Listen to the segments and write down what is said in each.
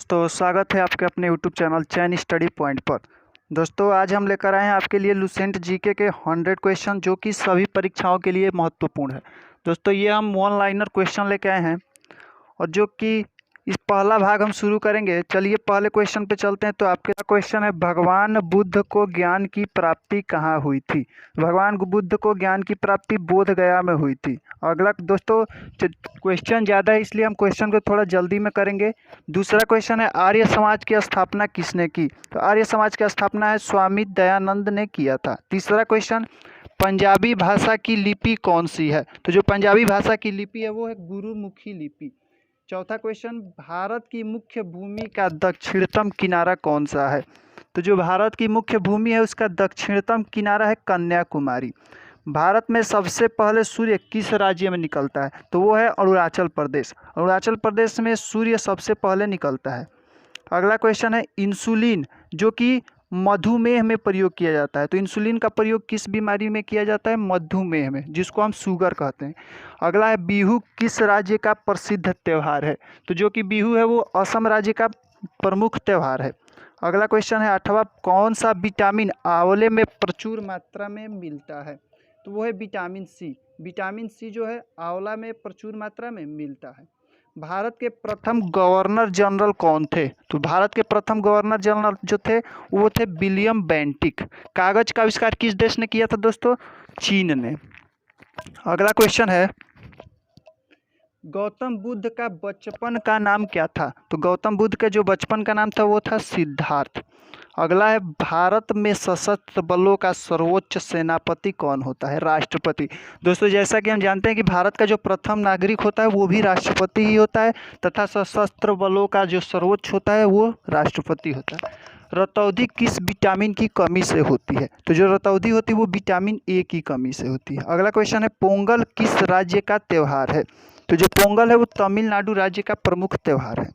दोस्तों, स्वागत है आपके अपने यूट्यूब चैनल चैन स्टडी पॉइंट पर। दोस्तों, आज हम लेकर आए हैं आपके लिए लुसेंट जीके के 100 क्वेश्चन जो कि सभी परीक्षाओं के लिए महत्वपूर्ण है। दोस्तों, ये हम वन लाइनर क्वेश्चन लेके आए हैं और जो कि इस पहला भाग हम शुरू करेंगे। चलिए पहले क्वेश्चन पे चलते हैं। तो आपका क्वेश्चन है, भगवान बुद्ध को ज्ञान की प्राप्ति कहाँ हुई थी? भगवान बुद्ध को ज्ञान की प्राप्ति बोध गया में हुई थी। अगला दोस्तों, क्वेश्चन ज़्यादा है इसलिए हम क्वेश्चन को थोड़ा जल्दी में करेंगे। दूसरा क्वेश्चन है, आर्य समाज की स्थापना किसने की? तो आर्य समाज की स्थापना है स्वामी दयानंद ने किया था। तीसरा क्वेश्चन, पंजाबी भाषा की लिपि कौन सी है? तो जो पंजाबी भाषा की लिपि है वो है गुरुमुखी लिपि। चौथा क्वेश्चन, भारत की मुख्य भूमि का दक्षिणतम किनारा कौन सा है? तो जो भारत की मुख्य भूमि है उसका दक्षिणतम किनारा है कन्याकुमारी। भारत में सबसे पहले सूर्य किस राज्य में निकलता है? तो वो है अरुणाचल प्रदेश। अरुणाचल प्रदेश में सूर्य सबसे पहले निकलता है। अगला क्वेश्चन है, इंसुलिन जो कि मधुमेह में प्रयोग किया जाता है। तो इंसुलिन का प्रयोग किस बीमारी में किया जाता है? मधुमेह में, जिसको हम शुगर कहते हैं। अगला है, बिहू किस राज्य का प्रसिद्ध त्यौहार है? तो जो कि बिहू है वो असम राज्य का प्रमुख त्यौहार है। अगला क्वेश्चन है, 8वां, कौन सा विटामिन आंवले में प्रचुर मात्रा में मिलता है? तो वो है विटामिन सी। विटामिन सी जो है आंवला में प्रचुर मात्रा में मिलता है। भारत के प्रथम गवर्नर जनरल कौन थे? तो भारत के प्रथम गवर्नर जनरल जो थे वो थे विलियम बेंटिक। कागज का आविष्कार किस देश ने किया था दोस्तों? चीन ने। अगला क्वेश्चन है, गौतम बुद्ध का बचपन का नाम क्या था? तो गौतम बुद्ध का जो बचपन का नाम था वो था सिद्धार्थ। अगला है, भारत में सशस्त्र बलों का सर्वोच्च सेनापति कौन होता है? राष्ट्रपति। दोस्तों, जैसा कि हम जानते हैं कि भारत का जो प्रथम नागरिक होता है वो भी राष्ट्रपति ही होता है तथा सशस्त्र बलों का जो सर्वोच्च होता है वो राष्ट्रपति होता है। रतौंधी किस विटामिन की कमी से होती है? तो जो रतौंधी होती है वो विटामिन ए की कमी से होती है। अगला क्वेश्चन है, पोंगल किस राज्य का त्यौहार है? तो जो पोंगल है वो तमिलनाडु राज्य का प्रमुख त्यौहार है।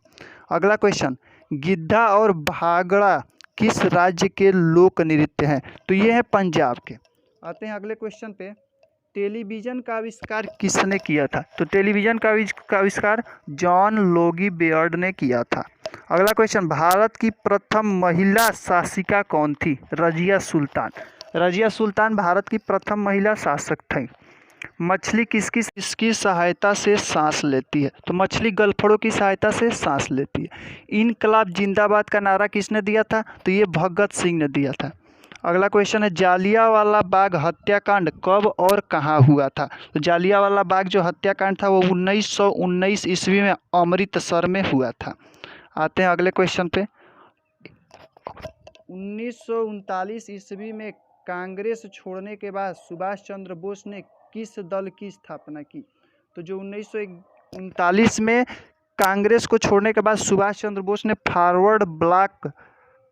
अगला क्वेश्चन, गिद्धा और भागड़ा किस राज्य के लोक नृत्य हैं? तो ये है पंजाब के। आते हैं अगले क्वेश्चन पे, टेलीविज़न का आविष्कार किसने किया था? तो टेलीविज़न का आविष्कार जॉन लोगी बेयर्ड ने किया था। अगला क्वेश्चन, भारत की प्रथम महिला शासिका कौन थी? रजिया सुल्तान। रजिया सुल्तान भारत की प्रथम महिला शासक थी। मछली किसकी सहायता से सांस लेती है? तो मछली गलफड़ों की सहायता से सांस लेती है। इनकलाब जिंदाबाद का नारा किसने दिया था? तो ये भगत सिंह ने दिया था। अगला क्वेश्चन है, जालियांवाला बाग हत्याकांड कब और कहाँ हुआ था? तो जालियांवाला बाग जो हत्याकांड था वो 1919 ईस्वी में अमृतसर में हुआ था। आते हैं अगले क्वेश्चन पे, 1939 ईस्वी में कांग्रेस छोड़ने के बाद सुभाष चंद्र बोस ने किस दल की स्थापना की? तो जो 1939 में कांग्रेस को छोड़ने के बाद सुभाष चंद्र बोस ने फॉरवर्ड ब्लॉक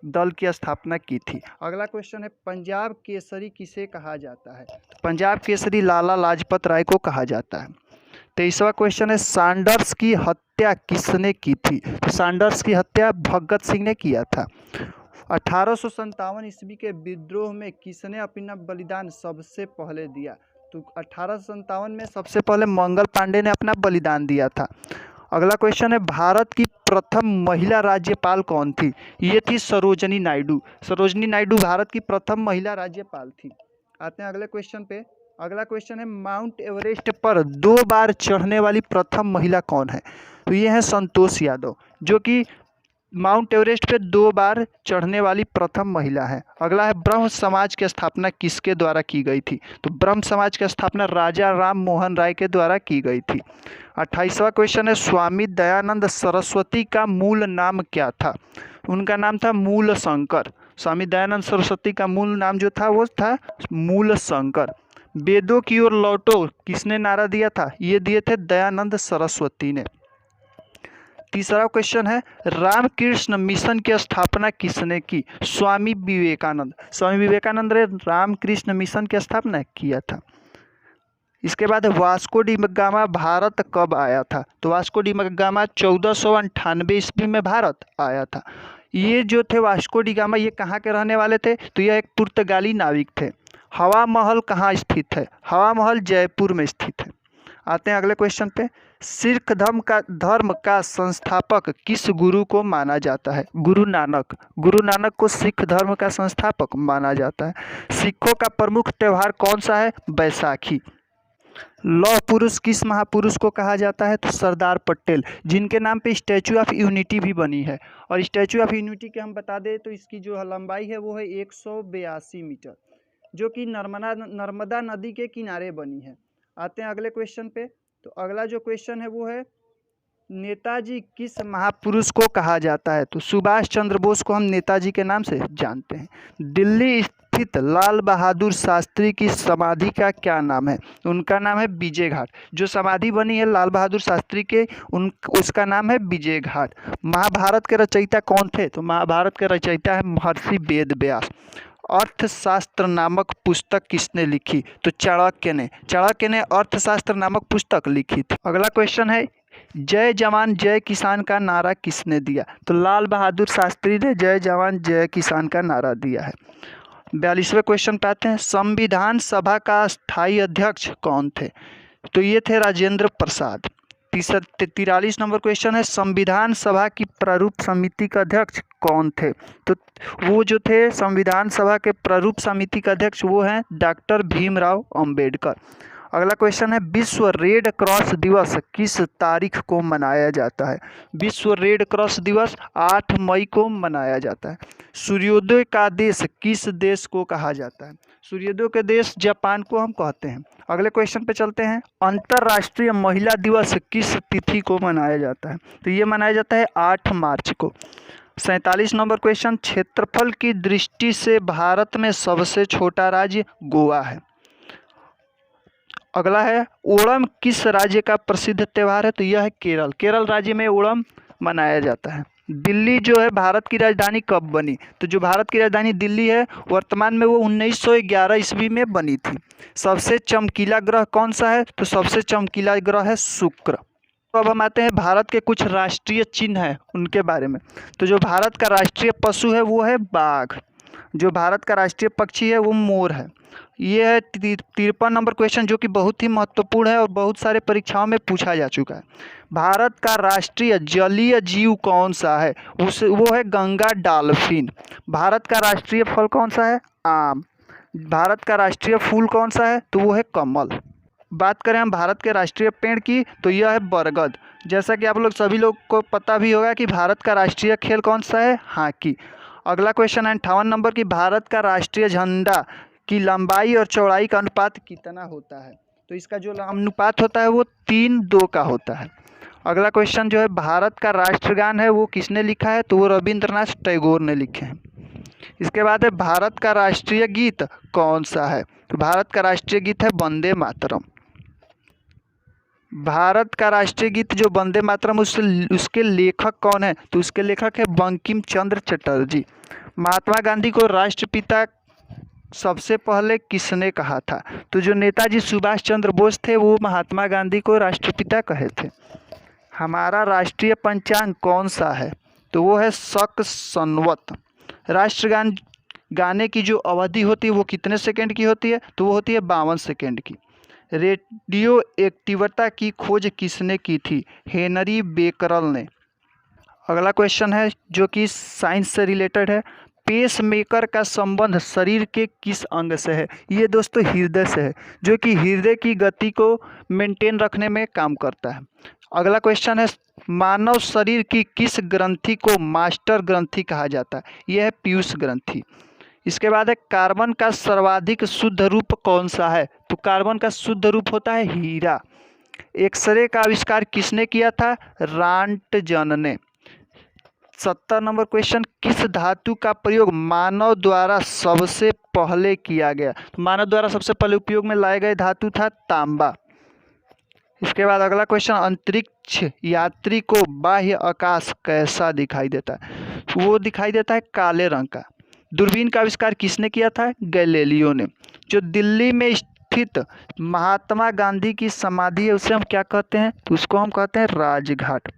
दल की स्थापना की थी। अगला क्वेश्चन है, पंजाब केसरी किसे कहा जाता है? पंजाब केसरी लाला लाजपत राय को कहा जाता है। 23वां क्वेश्चन है, सैंडर्स की हत्या किसने की थी? तो सैंडर्स की हत्या भगत सिंह ने किया था। 1857 ईस्वी के विद्रोह में किसने अपना बलिदान सबसे पहले दिया? तो 1857 में सबसे पहले मंगल पांडे ने अपना बलिदान दिया था। अगला क्वेश्चन है, भारत की प्रथम महिला राज्यपाल कौन थी? ये थी सरोजनी नायडू। सरोजनी नायडू भारत की प्रथम महिला राज्यपाल थी। आते हैं अगले क्वेश्चन पे। अगला क्वेश्चन है, माउंट एवरेस्ट पर 2 बार चढ़ने वाली प्रथम महिला कौन है? तो ये है संतोष यादव, जो कि माउंट एवरेस्ट पे 2 बार चढ़ने वाली प्रथम महिला है। अगला है, ब्रह्म समाज की स्थापना किसके द्वारा की गई थी? तो ब्रह्म समाज की स्थापना राजा राम मोहन राय के द्वारा की गई थी। 28वां क्वेश्चन है, स्वामी दयानंद सरस्वती का मूल नाम क्या था? उनका नाम था मूल शंकर। स्वामी दयानंद सरस्वती का मूल नाम जो था वो था मूल शंकर। वेदों की ओर लौटो किसने नारा दिया था? ये दिए थे दयानंद सरस्वती ने। तीसरा क्वेश्चन है, रामकृष्ण मिशन की स्थापना किसने की? स्वामी विवेकानंद। स्वामी विवेकानंद ने रामकृष्ण मिशन की स्थापना किया था। इसके बाद वास्को डी गामा भारत कब आया था? तो वास्को डी गामा 1498 ईस्वी में भारत आया था। ये जो थे वास्को डी गामा, ये कहाँ के रहने वाले थे? तो यह एक पुर्तगाली नाविक थे। हवा महल कहाँ स्थित है? हवा महल जयपुर में स्थित है। आते हैं अगले क्वेश्चन पे। सिख धर्म का संस्थापक किस गुरु को माना जाता है? गुरु नानक। गुरु नानक को सिख धर्म का संस्थापक माना जाता है। सिखों का प्रमुख त्योहार कौन सा है? बैसाखी। लौह पुरुष किस महापुरुष को कहा जाता है? तो सरदार पटेल, जिनके नाम पे स्टैचू ऑफ यूनिटी भी बनी है। और स्टैचू ऑफ यूनिटी के हम बता दें तो इसकी जो लंबाई है वो है 182 मीटर, जो कि नर्मदा नदी के किनारे बनी है। आते हैं अगले क्वेश्चन पे। तो अगला जो क्वेश्चन है वो है, नेताजी किस महापुरुष को कहा जाता है? तो सुभाष चंद्र बोस को हम नेताजी के नाम से जानते हैं। दिल्ली स्थित लाल बहादुर शास्त्री की समाधि का क्या नाम है? उनका नाम है विजय घाट। जो समाधि बनी है लाल बहादुर शास्त्री के, उसका नाम है विजय घाट। महाभारत के रचयिता कौन थे? तो महाभारत के रचयिता है महर्षि वेद व्यास। अर्थशास्त्र नामक पुस्तक किसने लिखी? तो चाणक्य ने। चाणक्य ने अर्थशास्त्र नामक पुस्तक लिखी थी। अगला क्वेश्चन है, जय जवान जय किसान का नारा किसने दिया? तो लाल बहादुर शास्त्री ने जय जवान जय किसान का नारा दिया है। 42वें क्वेश्चन पे आते हैं, संविधान सभा का स्थायी अध्यक्ष कौन थे? तो ये थे राजेंद्र प्रसाद। 43 नंबर क्वेश्चन है, संविधान सभा की प्रारूप समिति का अध्यक्ष कौन थे? तो वो जो थे संविधान सभा के प्रारूप समिति का अध्यक्ष वो हैं डॉक्टर भीमराव अंबेडकर। अगला क्वेश्चन है, विश्व रेड क्रॉस दिवस किस तारीख को मनाया जाता है? विश्व रेड क्रॉस दिवस 8 मई को मनाया जाता है। सूर्योदय का देश किस देश को कहा जाता है? सूर्योदय के देश जापान को हम कहते हैं। अगले क्वेश्चन पे चलते हैं, अंतर्राष्ट्रीय महिला दिवस किस तिथि को मनाया जाता है? तो ये मनाया जाता है 8 मार्च को। 47 नंबर क्वेश्चन, क्षेत्रफल की दृष्टि से भारत में सबसे छोटा राज्य गोवा है। अगला है, ओणम किस राज्य का प्रसिद्ध त्यौहार है? तो यह है केरल। केरल राज्य में ओणम मनाया जाता है। दिल्ली जो है भारत की राजधानी कब बनी? तो जो भारत की राजधानी दिल्ली है वर्तमान में वो 1911 ईस्वी में बनी थी। सबसे चमकीला ग्रह कौन सा है? तो सबसे चमकीला ग्रह है शुक्र। तो अब हम आते हैं भारत के कुछ राष्ट्रीय चिन्ह हैं उनके बारे में। तो जो भारत का राष्ट्रीय पशु है वो है बाघ। जो भारत का राष्ट्रीय पक्षी है वो मोर है। ये है 53 नंबर क्वेश्चन, जो कि बहुत ही महत्वपूर्ण है और बहुत सारे परीक्षाओं में पूछा जा चुका है। भारत का राष्ट्रीय जलीय जीव कौन सा है? वो है गंगा डॉल्फिन। भारत का राष्ट्रीय फल कौन सा है? आम। भारत का राष्ट्रीय फूल कौन सा है? तो वो है कमल। बात करें हम भारत के राष्ट्रीय पेड़ की तो यह है बरगद। जैसा कि आप लोग सभी लोग को पता भी होगा कि भारत का राष्ट्रीय खेल कौन सा है? हॉकी। अगला क्वेश्चन है 58 नंबर की, भारत का राष्ट्रीय झंडा की लंबाई और चौड़ाई का अनुपात कितना होता है? तो इसका जो अनुपात होता है वो 3:2 का होता है। अगला क्वेश्चन जो है, भारत का राष्ट्रगान है वो किसने लिखा है? तो वो रविंद्रनाथ टैगोर ने लिखे हैं। इसके बाद है, भारत का राष्ट्रीय गीत कौन सा है? तो भारत का राष्ट्रीय गीत है वंदे मातरम। भारत का राष्ट्रीय गीत जो वंदे मातरम उसके लेखक कौन है? तो उसके लेखक है बंकिम चंद्र चटर्जी। महात्मा गांधी को राष्ट्रपिता सबसे पहले किसने कहा था? तो जो नेताजी सुभाष चंद्र बोस थे वो महात्मा गांधी को राष्ट्रपिता कहे थे। हमारा राष्ट्रीय पंचांग कौन सा है? तो वो है शक संवत। राष्ट्रगान गाने की जो अवधि होती है वो कितने सेकंड की होती है? तो वो होती है 52 सेकंड की। रेडियो एक्टिवता की खोज किसने की थी? हेनरी बेकरल ने। अगला क्वेश्चन है जो कि साइंस से रिलेटेड है, पेसमेकर का संबंध शरीर के किस अंग से है? ये दोस्तों हृदय से है, जो कि हृदय की गति को मेंटेन रखने में काम करता है। अगला क्वेश्चन है, मानव शरीर की किस ग्रंथि को मास्टर ग्रंथि कहा जाता है? यह है पीयूष ग्रंथि। इसके बाद है, कार्बन का सर्वाधिक शुद्ध रूप कौन सा है? तो कार्बन का शुद्ध रूप होता है हीरा। एक्सरे का आविष्कार किसने किया था? रांटजन ने। 70 नंबर क्वेश्चन, किस धातु का प्रयोग मानव द्वारा सबसे पहले किया गया? तो मानव द्वारा सबसे पहले उपयोग में लाया गया धातु था तांबा। इसके बाद अगला क्वेश्चन, अंतरिक्ष यात्री को बाह्य आकाश कैसा दिखाई देता है? वो दिखाई देता है काले रंग का। दूरबीन का आविष्कार किसने किया था? गैलीलियो ने। जो दिल्ली में स्थित महात्मा गांधी की समाधि है उसे हम क्या कहते हैं? तो उसको हम कहते हैं राजघाट।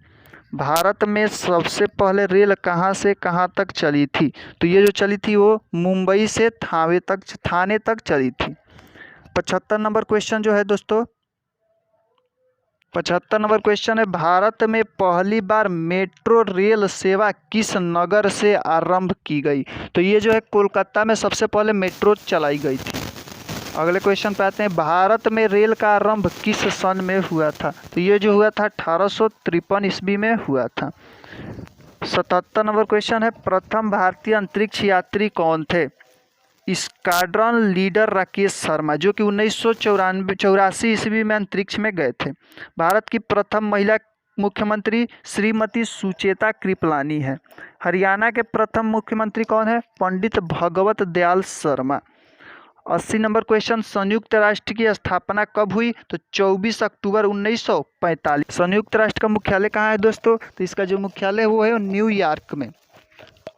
भारत में सबसे पहले रेल कहाँ से कहाँ तक चली थी? तो ये जो चली थी वो मुंबई से थाने तक चली थी। 75 नंबर क्वेश्चन जो है दोस्तों, 75 नंबर क्वेश्चन है, भारत में पहली बार मेट्रो रेल सेवा किस नगर से आरंभ की गई? तो ये जो है कोलकाता में सबसे पहले मेट्रो चलाई गई थी। अगले क्वेश्चन पे आते हैं, भारत में रेल का आरंभ किस सन में हुआ था? तो ये जो हुआ था 1853 ईस्वी में हुआ था। 77 नंबर क्वेश्चन है, प्रथम भारतीय अंतरिक्ष यात्री कौन थे? स्क्वाड्रन लीडर राकेश शर्मा, जो कि 1984 ईस्वी में अंतरिक्ष में गए थे। भारत की प्रथम महिला मुख्यमंत्री श्रीमती सुचेता कृपलानी है। हरियाणा के प्रथम मुख्यमंत्री कौन है? पंडित भगवत दयाल शर्मा। 80 नंबर क्वेश्चन, संयुक्त राष्ट्र की स्थापना कब हुई? तो 24 अक्टूबर 1945। संयुक्त राष्ट्र का मुख्यालय कहाँ है दोस्तों? तो इसका जो मुख्यालय वो है न्यूयॉर्क में।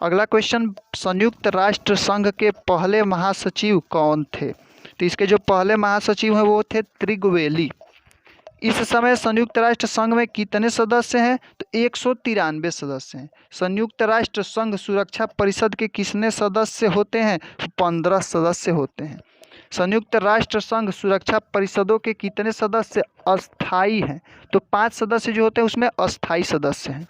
अगला क्वेश्चन, संयुक्त राष्ट्र संघ के पहले महासचिव कौन थे? तो इसके जो पहले महासचिव हैं वो थे त्रिगवेली। इस समय संयुक्त राष्ट्र संघ में कितने सदस्य हैं? तो 193 सदस्य हैं। संयुक्त राष्ट्र संघ सुरक्षा परिषद के कितने सदस्य होते हैं? 15 सदस्य होते हैं। संयुक्त राष्ट्र संघ सुरक्षा परिषदों के कितने सदस्य अस्थायी हैं? तो 5 सदस्य जो होते हैं उसमें अस्थायी सदस्य हैं।